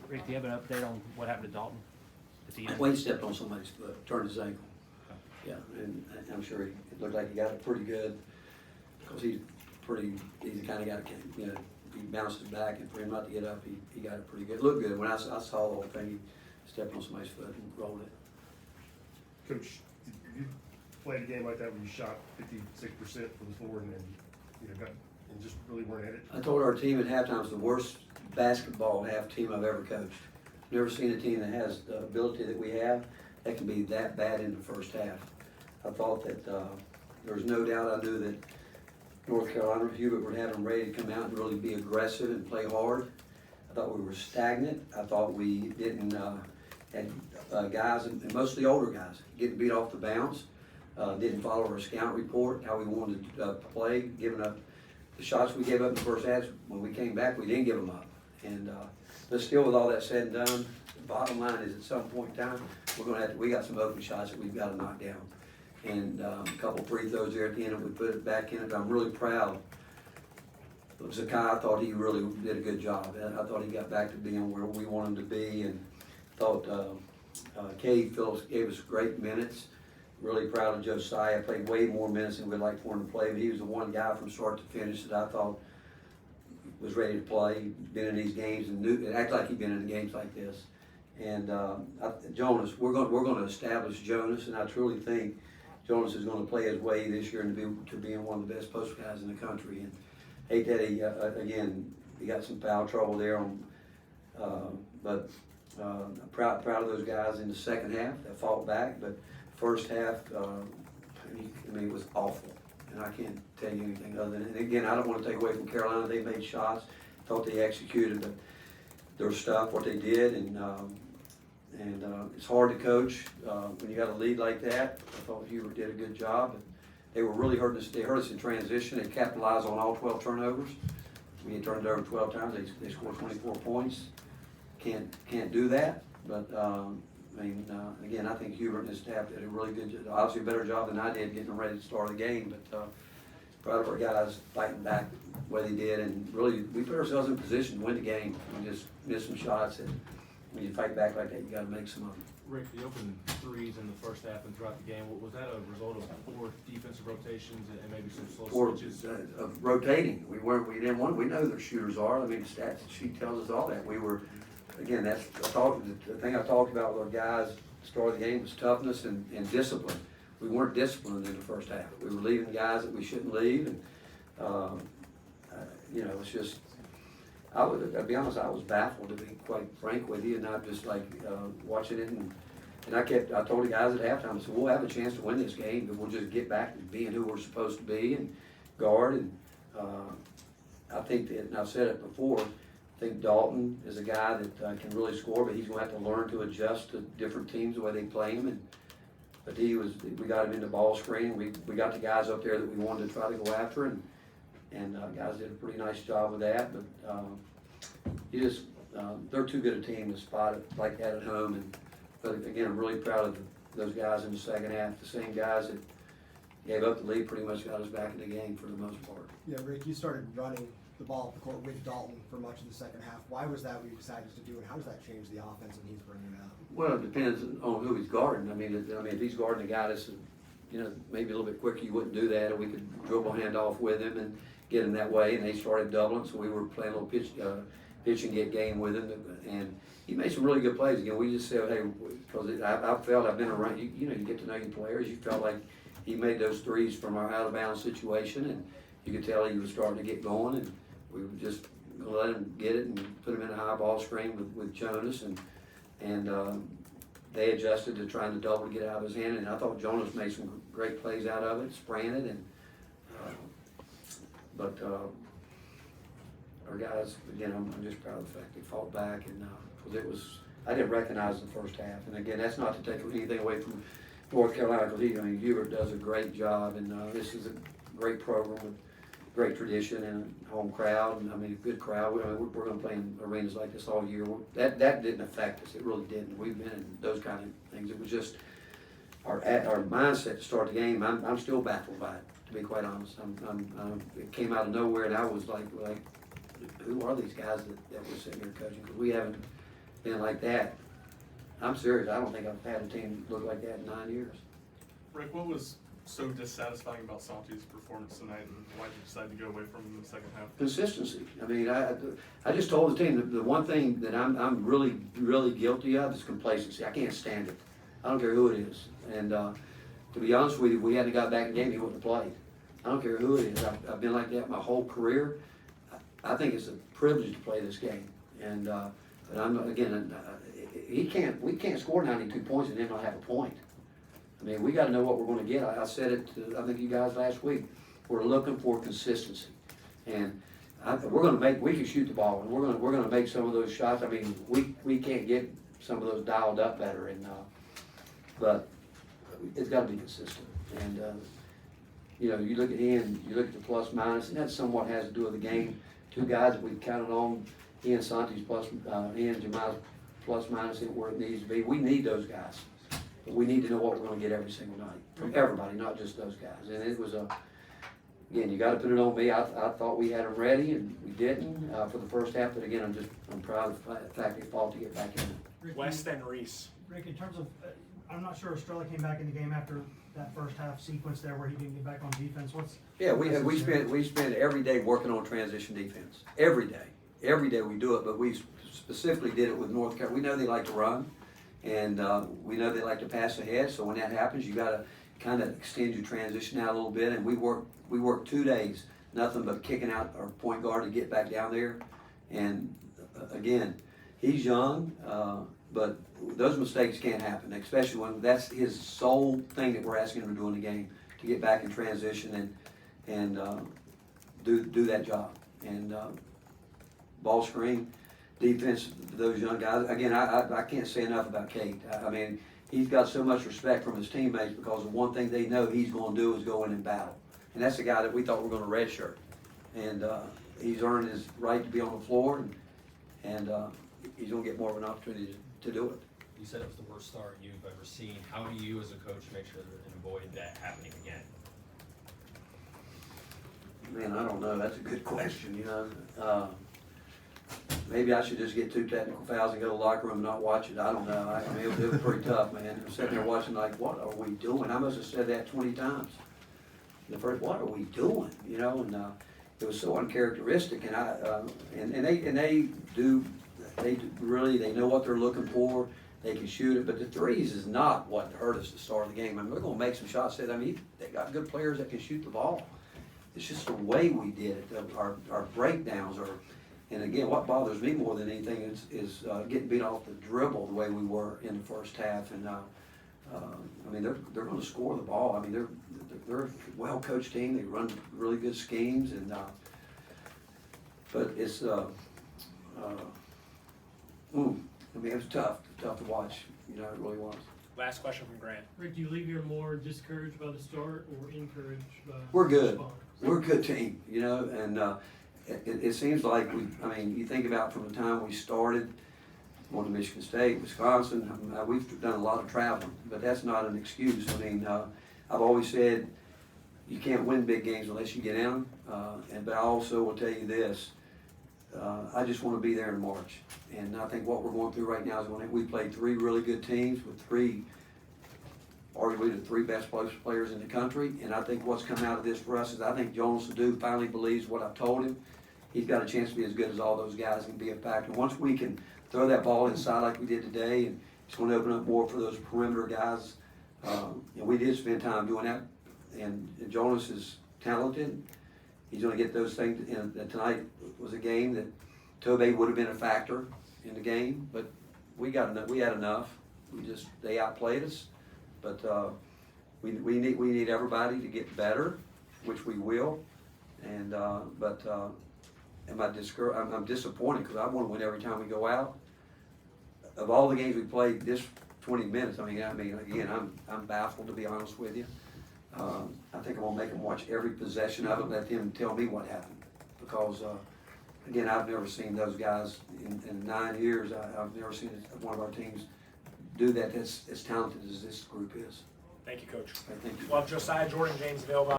Rick, do you have an update on what happened to Dalton at the end? Wade stepped on somebody's foot, turned his ankle. Yeah, and I'm sure it looked like he got it pretty good, because he's the kind of guy that can, he bounces back, and for him not to get up, he got it pretty good. It looked good. When I saw the whole thing, he stepped on somebody's foot and rolled it. Coach, you played a game like that where you shot 56% from the floor and just really weren't at it? I told our team at halftime it's the worst basketball half team I've ever coached. Never seen a team that has the ability that we have that can be that bad in the first half. I thought that there was no doubt. I knew that North Carolina, Hubert would have them ready to come out and really be aggressive and play hard. I thought we were stagnant. I thought we didn't had guys, and mostly older guys, getting beat off the bounce. Didn't follow our scout report, how we wanted to play, giving up the shots we gave up in the first half. When we came back, we didn't give them up. And but still, with all that said and done, the bottom line is at some point in time, we got some open shots that we've got to knock down. And a couple free throws there at the end, and we put it back in it. I'm really proud of Zakai. I thought he really did a good job. I thought he got back to being where we want him to be, and thought Cade Phillips gave us great minutes. Really proud of Josiah. Played way more minutes than we'd like for him to play, but he was the one guy from start to finish that I thought was ready to play, been in these games, and act like he'd been in games like this. And Jonas, we're going to establish Jonas, and I truly think Jonas is going to play his way this year to being one of the best post guys in the country. And hate that he got some foul trouble there but proud of those guys in the second half that fought back. But first half, it was awful, and I can't tell you anything other than. And again, I don't want to take away from Carolina. They made shots, thought they executed their stuff, what they did, and it's hard to coach when you got a lead like that. I thought Hubert did a good job, but they were really hurting us. They hurt us in transition. They capitalized on all 12 turnovers. We had turned it over 12 times. They scored 24 points. Can't do that, but. Again, I think Hubert and his staff did a really good job, obviously a better job than I did getting them ready to start the game, but proud of our guys fighting back what they did, and really we put ourselves in position to win the game. We just missed some shots, and when you fight back like that, you got to make some of them. Rick, the open threes in the first half and throughout the game, was that a result of poor defensive rotations and maybe some slow switches? Of rotating. We didn't want. We know their shooters are. The stats sheet tells us all that. We were. Again, the thing I talked about with our guys at the start of the game was toughness and discipline. We weren't disciplined in the first half. We were leaving guys that we shouldn't leave, and it's just. I'll be honest, I was baffled, to be quite frank with you, and not just like watching it. And I told the guys at halftime, I said, we'll have a chance to win this game, but we'll just get back to being who we're supposed to be and guard. And I think that, and I've said it before. I think Dalton is a guy that can really score, but he's going to have to learn to adjust to different teams the way they play him. But we got him into ball screen. We got the guys up there that we wanted to try to go after, and guys did a pretty nice job with that. But they're too good a team to spot it like that at home. But again, I'm really proud of those guys in the second half. The same guys that gave up the lead pretty much got us back in the game for the most part. Yeah, Rick, you started running the ball up the court with Dalton for much of the second half. Why was that what you decided to do, and how does that change the offense when he's bringing it up? Well, it depends on who he's guarding. If he's guarding a guy that's, maybe a little bit quicker, you wouldn't do that, or we could dribble handoff with him and get him that way. And they started doubling, so we were playing a little pitch and get game with him. And he made some really good plays. Again, we just said, hey, because I felt I've been around. You get to know your players. You felt like he made those threes from our out of bounds situation, and you could tell he was starting to get going. And we were just going to let him get it and put him in a high ball screen with Jonas, and they adjusted to trying to double to get out of his hand. And I thought Jonas made some great plays out of it, spraying it. But our guys, again, I'm just proud of the fact they fought back, and because I didn't recognize the first half. And again, that's not to take anything away from North Carolina, because Hubert does a great job, and this is a great program with great tradition and home crowd, and a good crowd. We're going to play in arenas like this all year. That didn't affect us. It really didn't. We've been in those kind of things. It was just our mindset to start the game. I'm still baffled by it, to be quite honest. It came out of nowhere, and I was like, who are these guys that we're sitting here coaching? Because we haven't been like that. I'm serious, I don't think I've had a team look like that in 9 years. Rick, what was so dissatisfying about Santi's performance tonight, and why did you decide to go away from him in the second half? Consistency. I mean, I just told the team that the one thing that I'm really guilty of is complacency. I can't stand it. I don't care who it is. And to be honest with you, if we hadn't got back in the game, he wouldn't have played. I don't care who it is. I've been like that my whole career. I think it's a privilege to play this game. And but we can't score 92 points and then not have a point. I mean, we got to know what we're going to get. I said it to, I think, you guys last week. We're looking for consistency, and we can shoot the ball, and we're going to make some of those shots. I mean, we can't get some of those dialed up better, but it's got to be consistent. And you look at Ian, you look at the plus minus, and that somewhat has to do with the game. Two guys that we've counted on, Ian Santi's Ian Jamal's plus minus ain't where it needs to be. We need those guys. But we need to know what we're going to get every single night from everybody, not just those guys. And it was again, you got to put it on me. I thought we had them ready, and we didn't for the first half. But again, I'm proud of the fact they fought to get back in. West and Reese. Rick, in terms of, I'm not sure Estrella came back in the game after that first half sequence there where he didn't get back on defense. Yeah, we spend every day working on transition defense. Every day we do it. But we specifically did it with North Carolina. We know they like to run. And we know they like to pass ahead, so when that happens, you got to kind of extend your transition out a little bit. And we worked 2 days, nothing but kicking out our point guard to get back down there. And again, he's young, but those mistakes can't happen, especially when that's his sole thing that we're asking him to do in the game, to get back in transition and do that job. And ball screen. Defense, those young guys. Again, I can't say enough about Kate. I mean, he's got so much respect from his teammates because the one thing they know he's going to do is go in and battle. And that's the guy that we thought we were going to redshirt. And he's earned his right to be on the floor, and he's going to get more of an opportunity to do it. You said it was the worst start you've ever seen. How do you, as a coach, make sure and avoid that happening again? Man, I don't know. That's a good question. Maybe I should just get 2 technical fouls and go to the locker room and not watch it. I don't know. I mean, it was pretty tough, man. I'm sitting there watching like, what are we doing? I must have said that 20 times. The first, what are we doing? And it was so uncharacteristic. And they know what they're looking for. They can shoot it, but the threes is not what hurt us at the start of the game. I mean, we're going to make some shots. I mean, they got good players that can shoot the ball. It's just the way we did it. Our breakdowns are. And again, what bothers me more than anything is getting beat off the dribble the way we were in the first half. And I mean, they're going to score the ball. I mean, they're a well-coached team. They run really good schemes, and but it's I mean, it was tough to watch. It really was. Last question from Grant. Rick, do you leave here more discouraged by the start or encouraged by We're the good. response? We're a good team, and it seems like you think about from the time we started, going to Michigan State, Wisconsin, we've done a lot of traveling, but that's not an excuse. I mean, I've always said you can't win big games unless you get in them, but I also will tell you this, I just want to be there in March. And I think what we're going through right now is we played 3 really good teams with arguably the 3 best players in the country. And I think what's come out of this for us is I think Jonas Adu finally believes what I've told him. He's got a chance to be as good as all those guys and be a factor. Once we can throw that ball inside like we did today, and it's going to open up more for those perimeter guys. And we did spend time doing that. And Jonas is talented. He's going to get those things. And tonight was a game that Tobey would have been a factor in the game, but we had enough. They outplayed us. But we need everybody to get better, which we will. And I'm disappointed because I want to win every time we go out. Of all the games we played, this 20 minutes. I mean, again, I'm baffled, to be honest with you. I think I'm gonna make them watch every possession of it, let them tell me what happened, because again, I've never seen those guys in 9 years. I've never seen one of our teams do that. That's as talented as this group is. Thank you, Coach. Thank you. Well, Josiah Jordan James available.